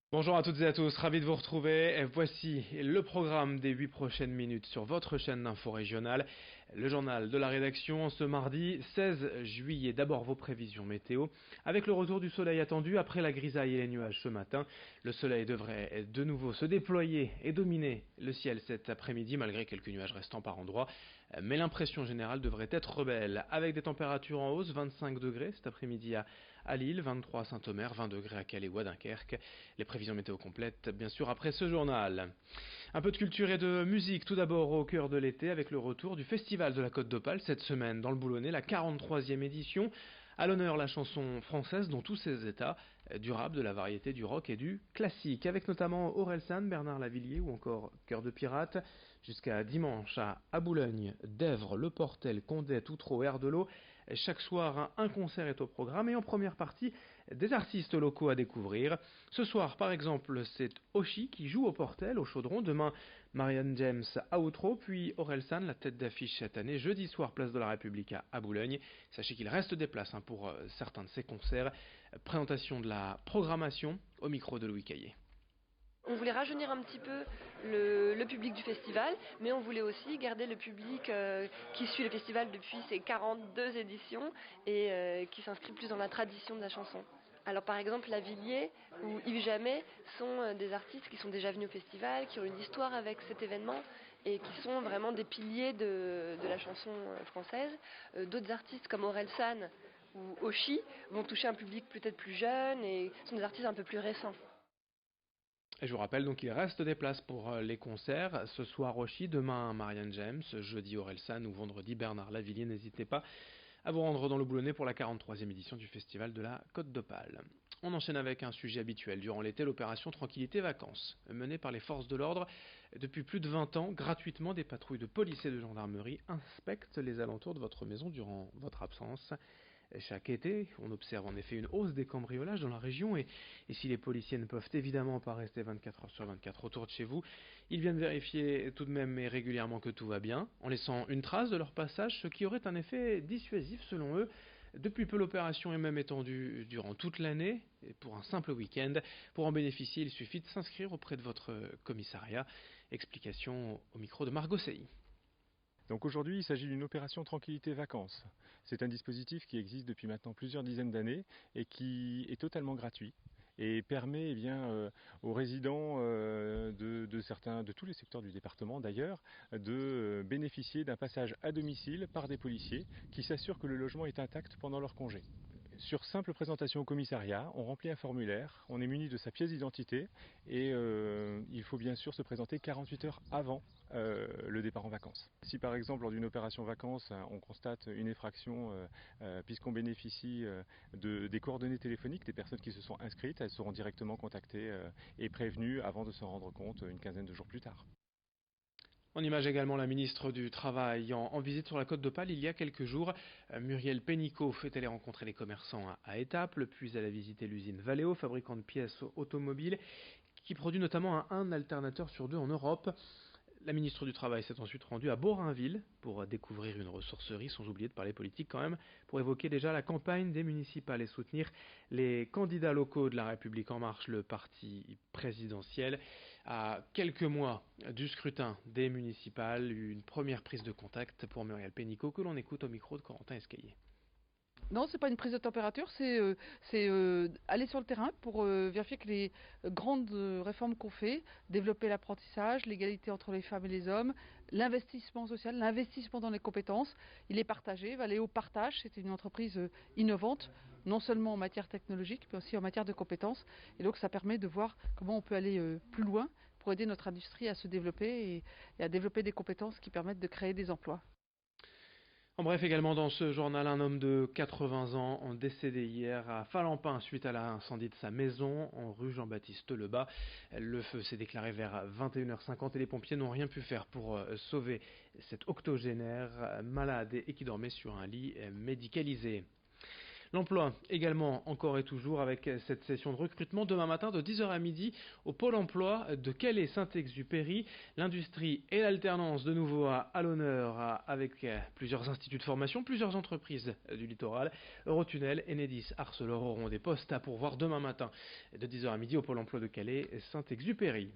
Bonjour à toutes et à tous, ravi de vous retrouver. Voici le programme des 8 prochaines minutes sur votre chaîne d'info régionale, le journal de la rédaction ce mardi 16 juillet. D'abord vos prévisions météo. Avec le retour du soleil attendu après la grisaille et les nuages ce matin, le soleil devrait de nouveau se déployer et dominer le ciel cet après-midi malgré quelques nuages restants par endroits. Mais l'impression générale devrait être belle avec des températures en hausse, 25 degrés cet après-midi à Lille, 23 à Saint-Omer, 20 degrés à Calais ou à Dunkerque. Les prévisions météo complètes, bien sûr, après ce journal. Un peu de culture et de musique, tout d'abord au cœur de l'été, avec le retour du Festival de la Côte d'Opale cette semaine dans le Boulonnais, la 43e édition. À l'honneur, la chanson française dans tous ses états, du rap, de la variété, du rock et du classique, avec notamment Orelsan, Bernard Lavillier ou encore Cœur de Pirate. Jusqu'à dimanche à Boulogne, Dèvres, Le Portel, Condé, Outreau, Air de l'Eau. Chaque soir, un concert est au programme et en première partie, des artistes locaux à découvrir. Ce soir, par exemple, c'est Oshi qui joue au Portel, au Chaudron. Demain, Marianne James à Outreau, puis Orelsan, la tête d'affiche cette année. Jeudi soir, place de la République à Boulogne. Sachez qu'il reste des places pour certains de ces concerts. Présentation de la programmation au micro de Louis Caillé. On voulait rajeunir un petit peu le public du festival, mais on voulait aussi garder le public qui suit le festival depuis ses 42 éditions et qui s'inscrit plus dans la tradition de la chanson. Alors par exemple, Lavillier ou Yves Jamais sont des artistes qui sont déjà venus au festival, qui ont une histoire avec cet événement et qui sont vraiment des piliers de la chanson française. D'autres artistes comme Orelsan ou Oshi vont toucher un public peut-être plus jeune et sont des artistes un peu plus récents. Et je vous rappelle donc qu'il reste des places pour les concerts. Ce soir Oshi, demain Marianne James, jeudi Orelsan ou vendredi Bernard Lavillier. N'hésitez pas à vous rendre dans le Boulonnais pour la 43e édition du Festival de la Côte d'Opale. On enchaîne avec un sujet habituel. Durant l'été, l'opération Tranquillité Vacances, menée par les forces de l'ordre depuis plus de 20 ans, gratuitement, des patrouilles de police et de gendarmerie inspectent les alentours de votre maison durant votre absence. Chaque été, on observe en effet une hausse des cambriolages dans la région et si les policiers ne peuvent évidemment pas rester 24 heures sur 24 autour de chez vous, ils viennent vérifier tout de même et régulièrement que tout va bien, en laissant une trace de leur passage, ce qui aurait un effet dissuasif selon eux. Depuis peu, l'opération est même étendue durant toute l'année, et pour un simple week-end. Pour en bénéficier, il suffit de s'inscrire auprès de votre commissariat. Explication au micro de Margot Sey. Donc aujourd'hui, il s'agit d'une opération Tranquillité Vacances. C'est un dispositif qui existe depuis maintenant plusieurs dizaines d'années et qui est totalement gratuit et permet aux résidents de tous les secteurs du département d'ailleurs de bénéficier d'un passage à domicile par des policiers qui s'assurent que le logement est intact pendant leur congé. Sur simple présentation au commissariat, on remplit un formulaire, on est muni de sa pièce d'identité et il faut bien sûr se présenter 48 heures avant le départ en vacances. Si par exemple lors d'une opération vacances on constate une effraction puisqu'on bénéficie des coordonnées téléphoniques des personnes qui se sont inscrites, elles seront directement contactées et prévenues avant de s'en rendre compte une quinzaine de jours plus tard. En image également la ministre du Travail en visite sur la Côte d'Opale il y a quelques jours. Muriel Pénicaud est allée rencontrer les commerçants à Étaples, puis elle a visité l'usine Valeo, fabricant de pièces automobiles, qui produit notamment un alternateur sur deux en Europe. La ministre du Travail s'est ensuite rendue à Borainville pour découvrir une ressourcerie, sans oublier de parler politique quand même, pour évoquer déjà la campagne des municipales et soutenir les candidats locaux de la République En Marche, le parti présidentiel. À quelques mois du scrutin des municipales, une première prise de contact pour Muriel Pénicaud que l'on écoute au micro de Corentin Escaillé. Non, c'est pas une prise de température, c'est aller sur le terrain pour vérifier que les grandes réformes qu'on fait, développer l'apprentissage, l'égalité entre les femmes et les hommes, l'investissement social, l'investissement dans les compétences, il est partagé. Valeo Partage, c'est une entreprise innovante, non seulement en matière technologique, mais aussi en matière de compétences. Et donc ça permet de voir comment on peut aller plus loin pour aider notre industrie à se développer et à développer des compétences qui permettent de créer des emplois. En bref, également dans ce journal, un homme de 80 ans décédé hier à Falampin suite à l'incendie de sa maison en rue Jean-Baptiste Lebas. Le feu s'est déclaré vers 21h50 et les pompiers n'ont rien pu faire pour sauver cet octogénaire malade et qui dormait sur un lit médicalisé. L'emploi également encore et toujours avec cette session de recrutement demain matin de 10h à midi au Pôle emploi de Calais-Saint-Exupéry. L'industrie et l'alternance de nouveau à l'honneur avec plusieurs instituts de formation, plusieurs entreprises du littoral. Eurotunnel, Enedis, Arcelor auront des postes à pourvoir demain matin de 10h à midi au Pôle emploi de Calais-Saint-Exupéry.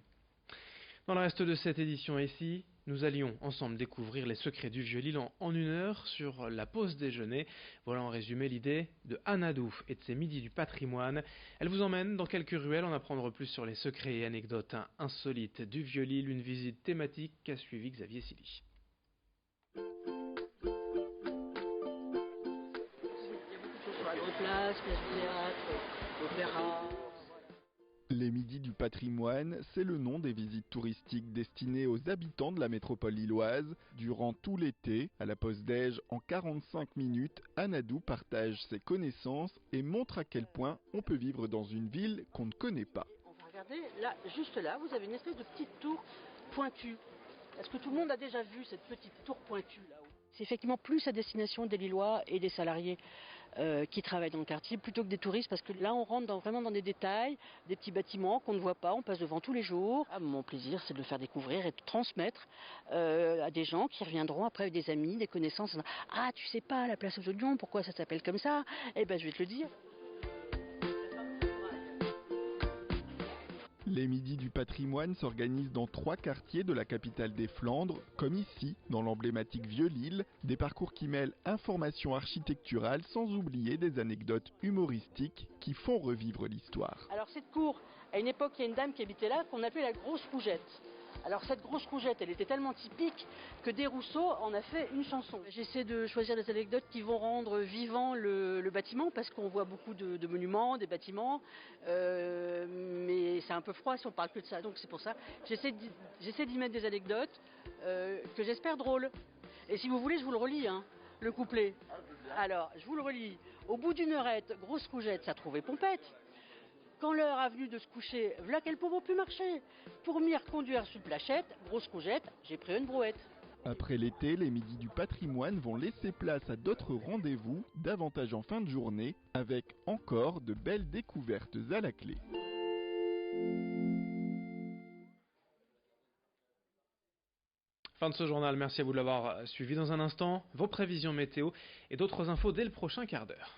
Dans le reste de cette édition ici, nous allions ensemble découvrir les secrets du Vieux-Lille en 1 heure sur la pause déjeuner. Voilà en résumé l'idée de Anna Douf et de ses midis du patrimoine. Elle vous emmène dans quelques ruelles en apprendre plus sur les secrets et anecdotes insolites du Vieux-Lille. Une visite thématique qu'a suivi Xavier Silly. Il y a beaucoup de choses sur la Grande Place, pièce du théâtre, opéra. Les Midis du patrimoine, c'est le nom des visites touristiques destinées aux habitants de la métropole lilloise. Durant tout l'été, à la pause déj, en 45 minutes, Anadou partage ses connaissances et montre à quel point on peut vivre dans une ville qu'on ne connaît pas. On va regarder, là, juste là, vous avez une espèce de petite tour pointue. Est-ce que tout le monde a déjà vu cette petite tour pointue là-haut ? C'est effectivement plus à destination des Lillois et des salariés qui travaillent dans le quartier plutôt que des touristes, parce que là on rentre vraiment dans des détails, des petits bâtiments qu'on ne voit pas, on passe devant tous les jours. Mon plaisir, c'est de le faire découvrir et de transmettre à des gens qui reviendront après avec des amis, des connaissances. Ah, tu sais pas, la place aux Oignons, pourquoi ça s'appelle comme ça ? Eh ben je vais te le dire. Les Midis du patrimoine s'organisent dans 3 quartiers de la capitale des Flandres, comme ici, dans l'emblématique Vieux-Lille, des parcours qui mêlent information architecturale sans oublier des anecdotes humoristiques qui font revivre l'histoire. Alors cette cour, à une époque, il y a une dame qui habitait là qu'on appelait la grosse Rougette. Alors cette grosse Rougette, elle était tellement typique que Desrousseaux en a fait une chanson. J'essaie de choisir des anecdotes qui vont rendre vivant le bâtiment, parce qu'on voit beaucoup de monuments, des bâtiments, mais c'est un peu froid si on parle que de ça. Donc c'est pour ça, j'essaie d'y mettre des anecdotes que j'espère drôles. Et si vous voulez, je vous le relis, hein, le couplet. Alors, je vous le relis. Au bout d'une heurette, grosse Rougette, ça trouvait Pompette. Quand l'heure a venu de se coucher, v'là qu'elle pauvre plus marcher. Pour m'y reconduire sur le plachette, grosse Rougette, j'ai pris une brouette. Après l'été, les Midis du patrimoine vont laisser place à d'autres rendez-vous, davantage en fin de journée, avec encore de belles découvertes à la clé. Fin de ce journal, merci à vous de l'avoir suivi. Dans un instant, vos prévisions météo et d'autres infos dès le prochain quart d'heure.